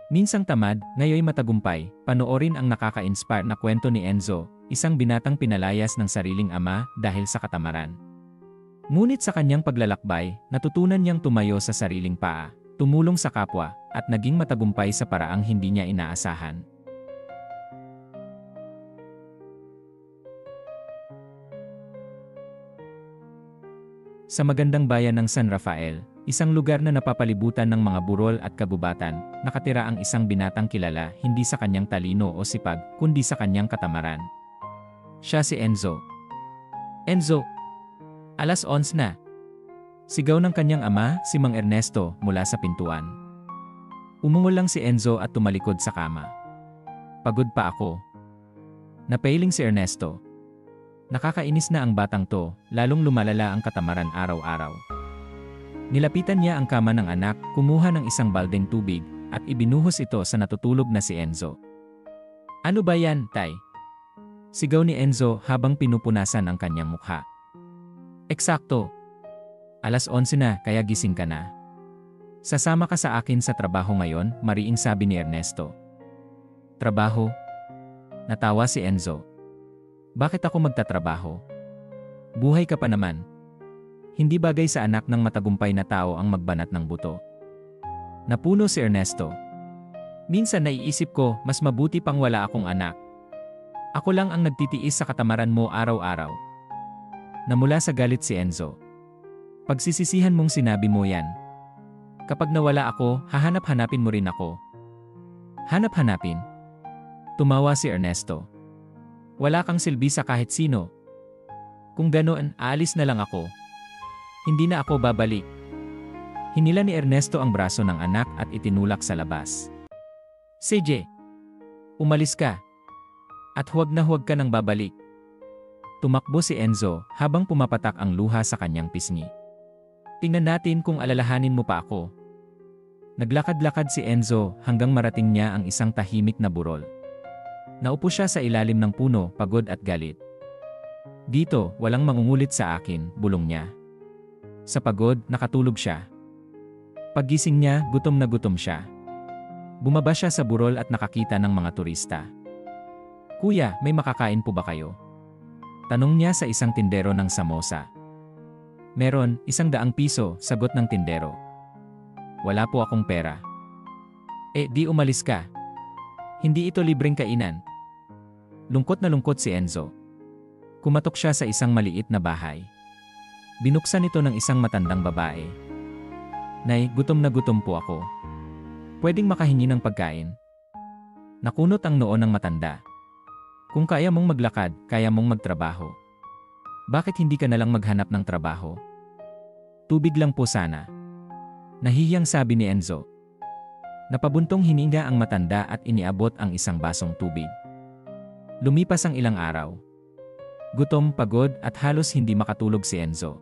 Minsang tamad, ngayoy matagumpay, panoorin ang nakaka-inspire na kwento ni Enzo, isang binatang pinalayas ng sariling ama dahil sa katamaran. Ngunit sa kanyang paglalakbay, natutunan niyang tumayo sa sariling paa, tumulong sa kapwa, at naging matagumpay sa paraang hindi niya inaasahan. Sa magandang bayan ng San Rafael, isang lugar na napapalibutan ng mga burol at kagubatan, nakatira ang isang binatang kilala hindi sa kanyang talino o sipag, kundi sa kanyang katamaran. Siya si Enzo. Enzo! Alas 11 na. Sigaw ng kanyang ama, si Mang Ernesto, mula sa pintuan. Umungol lang si Enzo at tumalikod sa kama. Pagod pa ako. Napailing si Ernesto. Nakakainis na ang batang to, lalong lumalala ang katamaran araw-araw. Nilapitan niya ang kama ng anak, kumuha ng isang baldeng tubig, at ibinuhos ito sa natutulog na si Enzo. Ano ba yan, tay? Sigaw ni Enzo habang pinupunasan ang kanyang mukha. Eksakto. Alas 11 na, kaya gising ka na. Sasama ka sa akin sa trabaho ngayon, mariing sabi ni Ernesto. Trabaho? Natawa si Enzo. Bakit ako magtatrabaho? Buhay ka pa naman. Hindi bagay sa anak ng matagumpay na tao ang magbanat ng buto. Napuno si Ernesto. Minsan naiisip ko, mas mabuti pang wala akong anak. Ako lang ang nagtitiis sa katamaran mo araw-araw. Namula sa galit si Enzo. Pagsisisihan mong sinabi mo yan. Kapag nawala ako, hahanap-hanapin mo rin ako. Hanap-hanapin? Tumawa si Ernesto. Wala kang silbi sa kahit sino. Kung ganoon, aalis na lang ako. Hindi na ako babalik. Hinila ni Ernesto ang braso ng anak at itinulak sa labas. CJ, umalis ka. At huwag na huwag ka nang babalik. Tumakbo si Enzo habang pumapatak ang luha sa kanyang pisngi. Tingnan natin kung alalahanin mo pa ako. Naglakad-lakad si Enzo hanggang marating niya ang isang tahimik na burol. Naupo siya sa ilalim ng puno, pagod at galit. Dito, walang mangungulit sa akin, bulong niya. Sa pagod, nakatulog siya. Paggising niya, gutom na gutom siya. Bumaba siya sa burol at nakakita ng mga turista. Kuya, may makakain po ba kayo? Tanong niya sa isang tindero ng samosa. Meron, 100 piso, sagot ng tindero. Wala po akong pera. Di umalis ka. Hindi ito libreng kainan. Lungkot na lungkot si Enzo. Kumatok siya sa isang maliit na bahay. Binuksan ito ng isang matandang babae. Nay, gutom na gutom po ako. Pwedeng makahingi ng pagkain? Nakunot ang noo ng matanda. Kung kaya mong maglakad, kaya mong magtrabaho. Bakit hindi ka nalang maghanap ng trabaho? Tubig lang po sana. Nahihiyang sabi ni Enzo. Napabuntong hininga ang matanda at iniabot ang isang basong tubig. Lumipas ang ilang araw. Gutom, pagod at halos hindi makatulog si Enzo.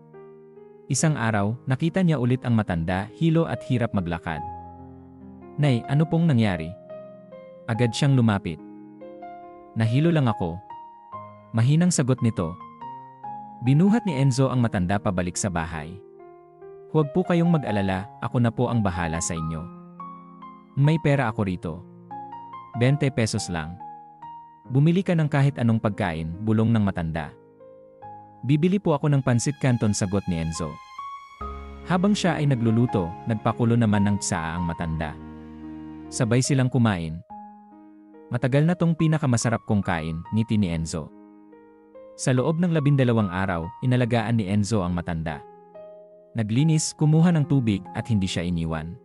Isang araw, nakita niya ulit ang matanda, hilo at hirap maglakad. Nay, ano pong nangyari? Agad siyang lumapit. Nahilo lang ako. Mahinang sagot nito. Binuhat ni Enzo ang matanda pabalik sa bahay. Huwag po kayong mag-alala, ako na po ang bahala sa inyo. May pera ako rito. 20 pesos lang. Bumili ka ng kahit anong pagkain, bulong ng matanda. Bibili po ako ng pansit canton, sagot ni Enzo. Habang siya ay nagluluto, nagpakulo naman ng tsaa ang matanda. Sabay silang kumain. Matagal na tong pinakamasarap kong kain, ngiti ni Enzo. Sa loob ng 12 araw, inalagaan ni Enzo ang matanda. Naglinis, kumuha ng tubig at hindi siya iniwan.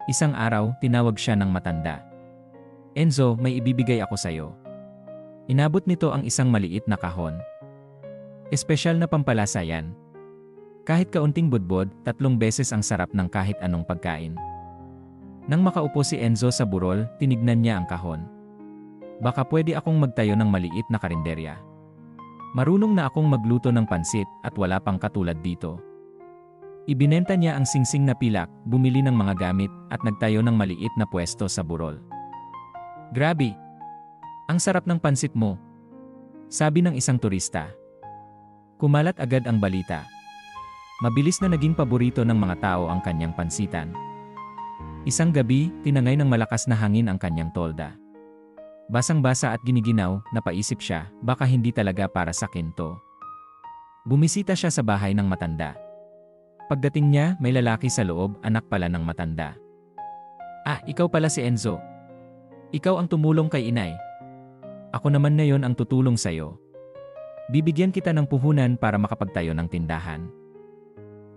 Isang araw, tinawag siya ng matanda. Enzo, may ibibigay ako sa'yo. Inabot nito ang isang maliit na kahon. Espesyal na pampalasa yan. Kahit kaunting budbod, 3 beses ang sarap ng kahit anong pagkain. Nang makaupo si Enzo sa burol, tinignan niya ang kahon. Baka pwede akong magtayo ng maliit na karinderya. Marunong na akong magluto ng pansit at wala pang katulad dito. Ibinenta niya ang singsing na pilak, bumili ng mga gamit at nagtayo ng maliit na pwesto sa burol. Grabe! Ang sarap ng pansit mo, sabi ng isang turista. Kumalat agad ang balita. Mabilis na naging paborito ng mga tao ang kanyang pansitan. Isang gabi, tinangay ng malakas na hangin ang kanyang tolda. Basang-basa at giniginaw, napaisip siya, baka hindi talaga para sa akin to. Bumisita siya sa bahay ng matanda. Pagdating niya, may lalaki sa loob, anak pala ng matanda. Ah, ikaw pala si Enzo. Ikaw ang tumulong kay inay. Ako naman ngayon ang tutulong sa'yo. Bibigyan kita ng puhunan para makapagtayo ng tindahan.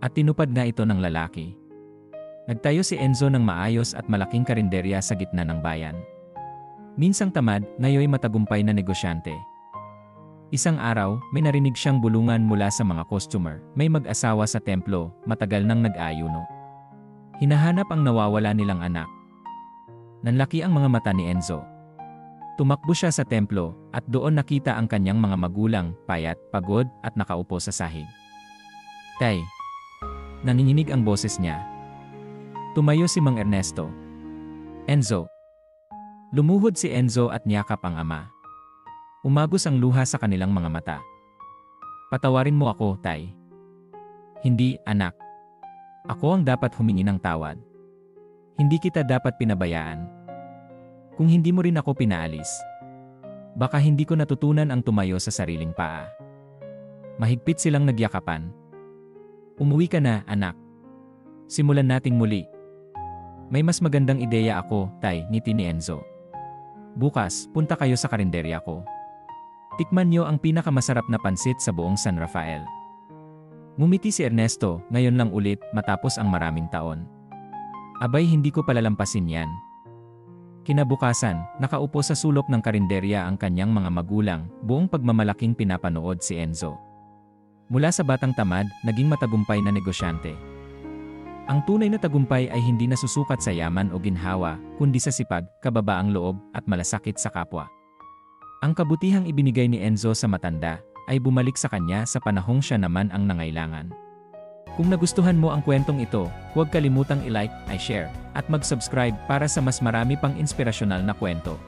At tinupad nga ito ng lalaki. Nagtayo si Enzo ng maayos at malaking karinderya sa gitna ng bayan. Minsang tamad, ngayoy matagumpay na negosyante. Isang araw, may narinig siyang bulungan mula sa mga customer. May mag-asawa sa templo, matagal nang nag-ayuno. Hinahanap ang nawawala nilang anak. Nanlaki ang mga mata ni Enzo. Tumakbo siya sa templo, at doon nakita ang kanyang mga magulang, payat, pagod, at nakaupo sa sahig. Tay! Nanginginig ang boses niya. Tumayo si Mang Ernesto. Enzo. Lumuhod si Enzo at niyakap ang ama. Umagos ang luha sa kanilang mga mata. Patawarin mo ako, Tay. Hindi, anak. Ako ang dapat humingi ng tawad. Hindi kita dapat pinabayaan. Kung hindi mo rin ako pinaalis, baka hindi ko natutunan ang tumayo sa sariling paa. Mahigpit silang nagyakapan. Umuwi ka na, anak. Simulan nating muli. May mas magandang ideya ako, Tay, ngiti ni Enzo. Bukas, punta kayo sa karinderya ko. Tikman niyo ang pinakamasarap na pansit sa buong San Rafael. Ngumiti si Ernesto, ngayon lang ulit, matapos ang maraming taon. Abay, hindi ko palalampasin yan. Kinabukasan, nakaupo sa sulok ng karinderya ang kanyang mga magulang, buong pagmamalaking pinapanood si Enzo. Mula sa batang tamad, naging matagumpay na negosyante. Ang tunay na tagumpay ay hindi nasusukat sa yaman o ginhawa, kundi sa sipag, kababaang loob, at malasakit sa kapwa. Ang kabutihang ibinigay ni Enzo sa matanda, ay bumalik sa kanya sa panahong siya naman ang nangailangan. Kung nagustuhan mo ang kwentong ito, huwag kalimutang i-like, i-share, at mag-subscribe para sa mas marami pang inspirasyonal na kwento.